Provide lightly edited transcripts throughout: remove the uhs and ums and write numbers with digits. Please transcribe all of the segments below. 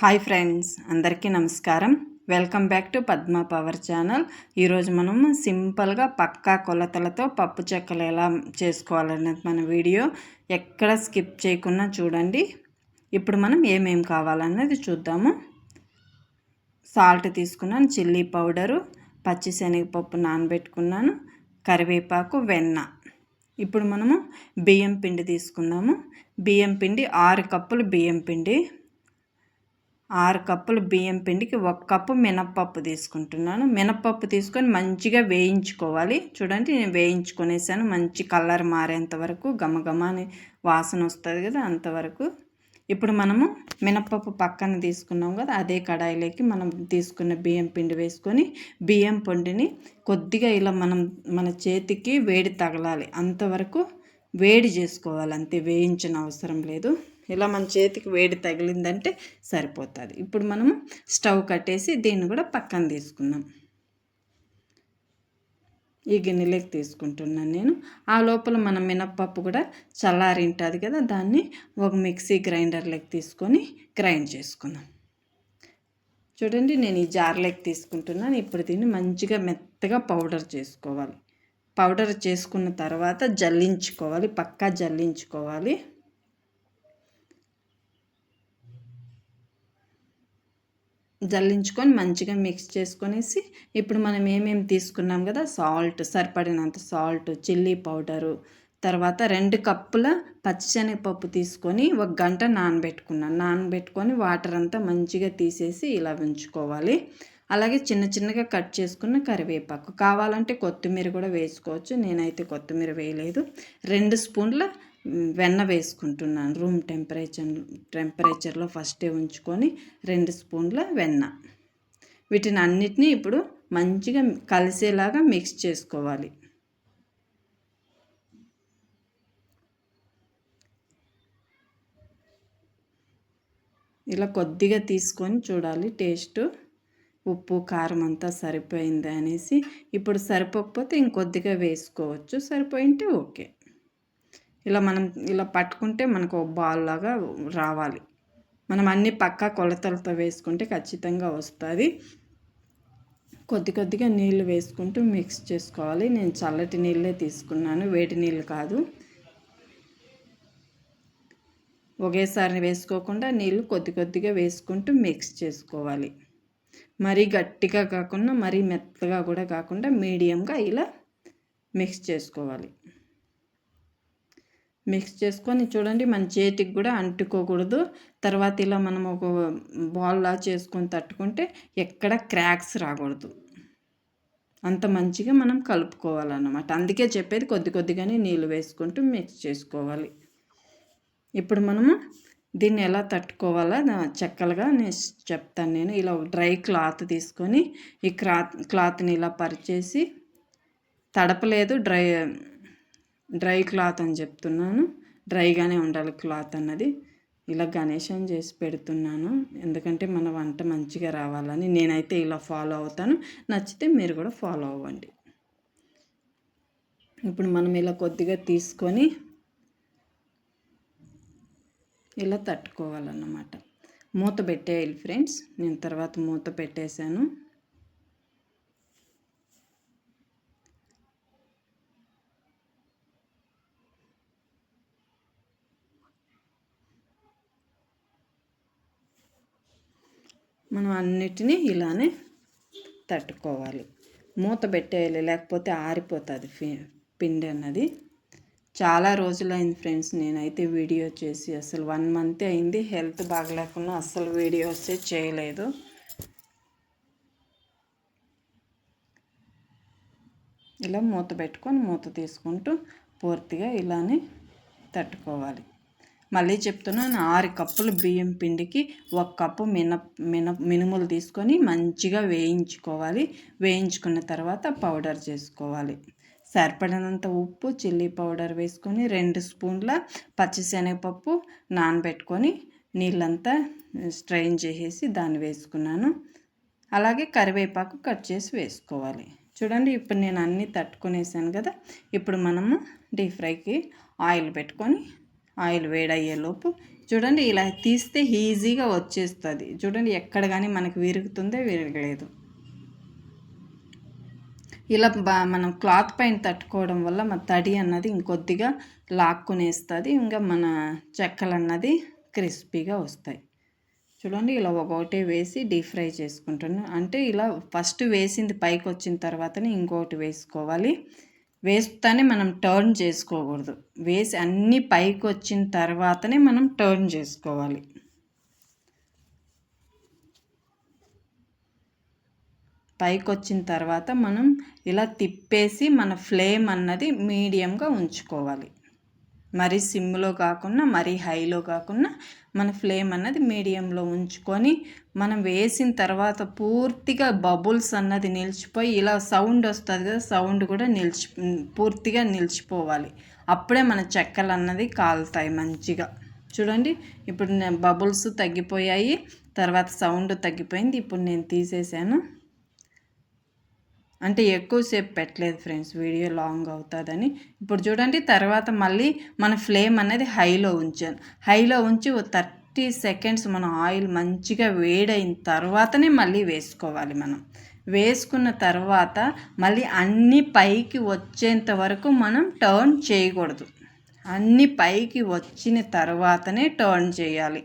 Hi friends, అందరికీ నమస్కారం. Welcome back to Padma power channel. ఈరోజు మనం సింపుల్గా పక్కా కొలతలతో పప్పు చెక్కలు ఎలా చేసుకోవాలనేది మన వీడియో ఎక్కడ స్కిప్ చేయకుండా చూడండి. ఇప్పుడు మనం ఏమేం కావాలనేది చూద్దాము. సాల్ట్ తీసుకున్నాను, చిల్లీ పౌడరు, పచ్చిశనగపప్పు నానబెట్టుకున్నాను, కరివేపాకు, వెన్న. ఇప్పుడు మనము బియ్యం పిండి తీసుకుందాము. బియ్యం పిండి 6 కప్పులు బియ్యం పిండి. 6 కప్పులు బియ్యం పిండికి 1 కప్పు మినప్పప్పు తీసుకుంటున్నాను. మినప్పప్పు తీసుకొని మంచిగా వేయించుకోవాలి. చూడండి, నేను వేయించుకొనేసాను. మంచి కలర్ మారేంత వరకు, గమగమాని వాసన వస్తుంది కదా, అంతవరకు. ఇప్పుడు మనము మినప్పప్పు పక్కన తీసుకున్నాం కదా, అదే కడాయిలోకి మనం తీసుకున్న బియ్యం పిండి వేసుకొని బియ్యం పిండిని కొద్దిగా ఇలా మన చేతికి వేడి తగలాలి అంతవరకు వేడి చేసుకోవాలి. అంతే, వేయించిన అవసరం లేదు. ఇలా మన చేతికి వేడి తగిలిందంటే సరిపోతుంది. ఇప్పుడు మనము స్టవ్ కట్టేసి దీన్ని కూడా పక్కన తీసుకుందాం. ఈ గిన్నెలోకి తీసుకుంటున్నాను నేను. ఆ లోపల మన మినప్పప్పు కూడా చల్లారి ఉంటుంది కదా, దాన్ని ఒక మిక్సీ గ్రైండర్లోకి తీసుకొని గ్రైండ్ చేసుకుందాం. చూడండి, నేను ఈ జార్లోకి తీసుకుంటున్నాను. ఇప్పుడు దీన్ని మంచిగా మెత్తగా పౌడర్ చేసుకోవాలి. పౌడర్ చేసుకున్న తర్వాత జల్లించుకోవాలి, పక్కా జల్లించుకోవాలి. జల్లించుకొని మంచిగా మిక్స్ చేసుకొనేసి ఇప్పుడు మనం ఏమేమి తీసుకున్నాం కదా, సాల్ట్, సరిపడినంత సాల్ట్, చిల్లీ పౌడరు, తర్వాత 2 కప్పుల పచ్చిశనగపప్పు తీసుకొని 1 గంట నానబెట్టుకొని వాటర్ అంతా మంచిగా తీసేసి ఇలా ఉంచుకోవాలి. అలాగే చిన్న చిన్నగా కట్ చేసుకున్న కరివేపాకు, కావాలంటే కొత్తిమీర కూడా వేసుకోవచ్చు. నేనైతే కొత్తిమీర వేయలేదు. 2 స్పూన్ల వెన్న వేసుకుంటున్నాను. రూమ్ టెంపరేచర్లో ఫస్టే ఉంచుకొని 2 స్పూన్ల వెన్న. వీటిని అన్నిటినీ ఇప్పుడు మంచిగా కలిసేలాగా మిక్స్ చేసుకోవాలి. ఇలా కొద్దిగా తీసుకొని చూడాలి టేస్ట్, ఉప్పు కారం అంతా సరిపోయింది అనేసి. ఇప్పుడు సరిపోకపోతే ఇంకొద్దిగా వేసుకోవచ్చు, సరిపోయింటే ఓకే. ఇలా మనం ఇలా పట్టుకుంటే మనకు ఒక బాల్ లాగా రావాలి. మనం అన్ని పక్కా కొలతలతో వేసుకుంటే ఖచ్చితంగా వస్తుంది. కొద్దిగా నీళ్ళు వేసుకుంటూ మిక్స్ చేసుకోవాలి. నేను చల్లటి నీళ్ళే తీసుకున్నాను, వేడి నీళ్ళు కాదు. ఒకేసారి వేసుకోకుండా నీళ్ళు కొద్దిగా వేసుకుంటూ మిక్స్ చేసుకోవాలి. మరీ గట్టిగా కాకుండా మరీ మెత్తగా కూడా కాకుండా మీడియంగా ఇలా మిక్స్ చేసుకోవాలి. మిక్స్ చేసుకొని చూడండి, మన చేతికి కూడా అంటుకోకూడదు. తర్వాత ఇలా మనం ఒక బాల్లా చేసుకొని తట్టుకుంటే ఎక్కడ క్రాక్స్ రాకూడదు. అంత మంచిగా మనం కలుపుకోవాలన్నమాట. అందుకే చెప్పేది కొద్దిగానే నీళ్ళు వేసుకుంటూ మిక్స్ చేసుకోవాలి. ఇప్పుడు మనము దీన్ని ఎలా తట్టుకోవాలో చెక్కలుగా నేను చెప్తాను. నేను ఇలా ఒక డ్రై క్లాత్ తీసుకొని ఈ క్లాత్ని ఇలా పరిచేసి, తడపలేదు, డ్రై క్లాత్ అని చెప్తున్నాను, డ్రైగానే ఉండాలి క్లాత్ అన్నది. ఇలా గణేశం చేసి పెడుతున్నాను, ఎందుకంటే మన వంట మంచిగా రావాలని. నేనైతే ఇలా ఫాలో అవుతాను, నచ్చితే మీరు కూడా ఫాలో అవ్వండి. ఇప్పుడు మనం ఇలా కొద్దిగా తీసుకొని ఇలా తట్టుకోవాలన్నమాట. మూత పెట్టేయాలి ఫ్రెండ్స్. నేను తర్వాత మూత పెట్టేశాను. మనం అన్నిటినీ ఇలానే తట్టుకోవాలి. మూత పెట్టేయాలి, లేకపోతే ఆరిపోతుంది పిండి అన్నది. చాలా రోజులైంది ఫ్రెండ్స్ నేనైతే వీడియో చేసి, అసలు 1 మంత్ అయింది. హెల్త్ బాగలేకుండా అస్సలు వీడియోసే చేయలేదు. ఇలా మూత పెట్టుకొని మూత తీసుకుంటూ పూర్తిగా ఇలానే తట్టుకోవాలి. మళ్ళీ చెప్తున్నాను, 6 కప్పులు బియ్యం పిండికి 1 కప్పు మినుములు తీసుకొని మంచిగా వేయించుకోవాలి. వేయించుకున్న తర్వాత పౌడర్ చేసుకోవాలి. సరిపడినంత ఉప్పు, చిల్లీ పౌడర్ వేసుకొని 2 స్పూన్ల పచ్చిశనగపప్పు నానబెట్టుకొని నీళ్ళంతా స్ట్రెయిన్ చేసేసి దాన్ని వేసుకున్నాను. అలాగే కరివేపాకు కట్ చేసి వేసుకోవాలి. చూడండి, ఇప్పుడు నేను అన్నీ తట్టుకునేసాను కదా. ఇప్పుడు మనము డీప్ ఫ్రైకి ఆయిల్ పెట్టుకొని, ఆయిల్ వేడయ్యేలోపు చూడండి ఇలా తీస్తే ఈజీగా వచ్చేస్తుంది. చూడండి ఎక్కడ కానీ మనకు విరుగుతుందే, విరగలేదు. ఇలా మనం క్లాత్ పైన తట్టుకోవడం వల్ల మన తడి అన్నది ఇంకొద్దిగా లాక్కునేస్తుంది. ఇంకా మన చెక్కలు అన్నది క్రిస్పీగా వస్తాయి. చూడండి ఇలా ఒక్కొక్కటి వేసి డీప్ ఫ్రై చేసుకుంటాను. అంటే ఇలా ఫస్ట్ వేసింది పైకి వచ్చిన తర్వాతనే ఇంకొకటి వేసుకోవాలి. వేస్తానే మనం టర్న్ చేసుకోకూడదు. వేసి అన్నీ పైకి వచ్చిన తర్వాతనే మనం టర్న్ చేసుకోవాలి. పైకి వచ్చిన తర్వాత మనం ఇలా తిప్పేసి మన ఫ్లేమ్ అన్నది మీడియంగా ఉంచుకోవాలి. మరీ సిమ్లో కాకుండా మరీ హైలో కాకుండా మన ఫ్లేమ్ అన్నది మీడియంలో ఉంచుకొని మనం వేసిన తర్వాత పూర్తిగా బబుల్స్ అన్నది నిలిచిపోయి ఇలా సౌండ్ వస్తుంది కదా, సౌండ్ కూడా పూర్తిగా నిలిచిపోవాలి. అప్పుడే మన చెక్కలు అన్నది కాలుతాయి మంచిగా. చూడండి ఇప్పుడు బబుల్స్ తగ్గిపోయాయి, తర్వాత సౌండ్ తగ్గిపోయింది. ఇప్పుడు నేను తీసేసాను. అంటే ఎక్కువసేపు పెట్టలేదు ఫ్రెండ్స్, వీడియో లాంగ్ అవుతుందని. ఇప్పుడు చూడండి తర్వాత మళ్ళీ మన ఫ్లేమ్ అనేది హైలో ఉంచాను. హైలో ఉంచి 30 సెకండ్స్ మనం ఆయిల్ మంచిగా వేడైన తర్వాతనే మళ్ళీ వేసుకోవాలి. మనం వేసుకున్న తర్వాత మళ్ళీ అన్నీ పైకి వచ్చేంత వరకు మనం టర్న్ చేయకూడదు. అన్నీ పైకి వచ్చిన తర్వాతనే టర్న్ చేయాలి.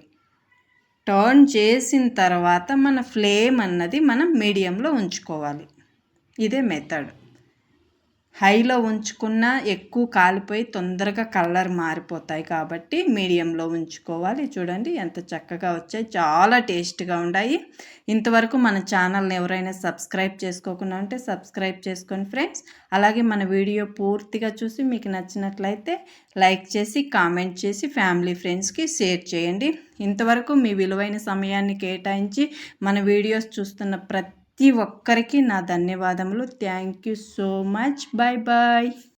టర్న్ చేసిన తర్వాత మన ఫ్లేమ్ అన్నది మనం మీడియంలో ఉంచుకోవాలి. ఇదే మెథడ్. హైలో ఉంచుకున్నా ఎక్కువ కాలిపోయి తొందరగా కలర్ మారిపోతాయి కాబట్టి మీడియంలో ఉంచుకోవాలి. చూడండి ఎంత చక్కగా వచ్చాయి, చాలా టేస్ట్గా ఉన్నాయి. ఇంతవరకు మన ఛానల్ని ఎవరైనా సబ్స్క్రైబ్ చేసుకోకుండా ఉంటే సబ్స్క్రైబ్ చేసుకోండి ఫ్రెండ్స్. అలాగే మన వీడియో పూర్తిగా చూసి మీకు నచ్చినట్లయితే లైక్ చేసి కామెంట్ చేసి ఫ్యామిలీ ఫ్రెండ్స్కి షేర్ చేయండి. ఇంతవరకు మీ విలువైన సమయాన్ని కేటాయించి మన వీడియోస్ చూస్తున్న ప్రతి ఒక్కరికి నా ధన్యవాదములు. Thank you so much. Bye bye.